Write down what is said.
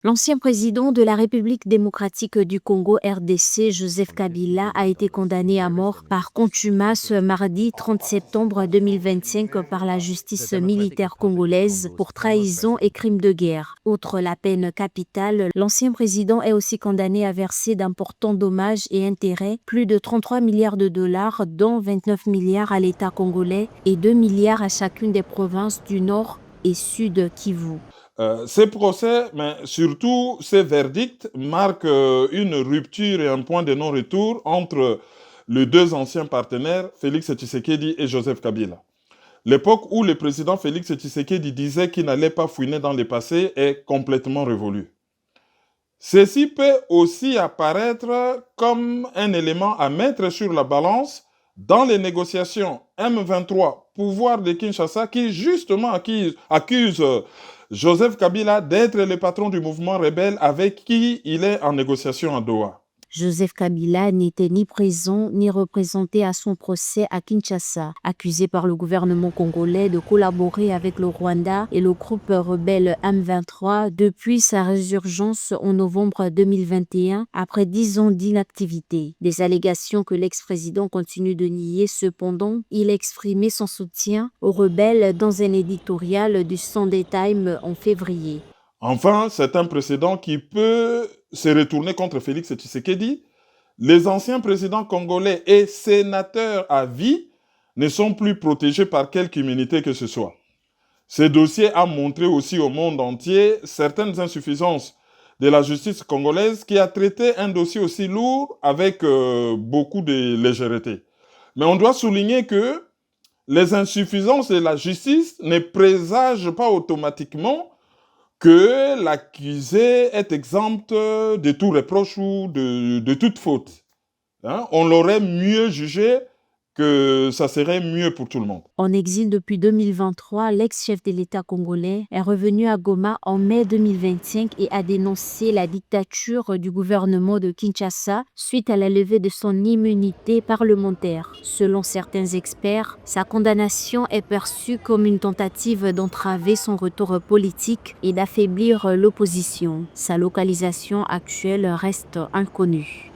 L'ancien président de la République démocratique du Congo RDC, Joseph Kabila, a été condamné à mort par contumace mardi 30 septembre 2025 par la justice militaire congolaise pour trahison et crimes de guerre. Outre la peine capitale, l'ancien président est aussi condamné à verser d'importants dommages et intérêts, plus de 33 milliards de dollars, dont 29 milliards à l'État congolais et 2 milliards à chacune des provinces du Nord et Sud Kivu. Ces procès, mais surtout ces verdicts, marquent une rupture et un point de non-retour entre les deux anciens partenaires, Félix Tshisekedi et Joseph Kabila. L'époque où le président Félix Tshisekedi disait qu'il n'allait pas fouiner dans le passé est complètement révolue. Ceci peut aussi apparaître comme un élément à mettre sur la balance dans les négociations M23, pouvoir de Kinshasa, qui justement accuse Joseph Kabila d'être le patron du mouvement rebelle avec qui il est en négociation à Doha. Joseph Kabila n'était ni présent ni représenté à son procès à Kinshasa, accusé par le gouvernement congolais de collaborer avec le Rwanda et le groupe rebelle M23 depuis sa résurgence en novembre 2021 après 10 ans d'inactivité. Des allégations que l'ex-président continue de nier. Cependant, il a exprimé son soutien aux rebelles dans un éditorial du Sunday Times en février. Enfin, c'est un précédent qui peut se retourner contre Félix Tshisekedi. Les anciens présidents congolais et sénateurs à vie ne sont plus protégés par quelque immunité que ce soit. Ce dossier a montré aussi au monde entier certaines insuffisances de la justice congolaise qui a traité un dossier aussi lourd avec beaucoup de légèreté. Mais on doit souligner que les insuffisances de la justice ne présagent pas automatiquement que l'accusé est exempt de tout reproche ou de toute faute. On l'aurait mieux jugé, que ça serait mieux pour tout le monde. En exil depuis 2023, l'ex-chef de l'État congolais est revenu à Goma en mai 2025 et a dénoncé la dictature du gouvernement de Kinshasa suite à la levée de son immunité parlementaire. Selon certains experts, sa condamnation est perçue comme une tentative d'entraver son retour politique et d'affaiblir l'opposition. Sa localisation actuelle reste inconnue.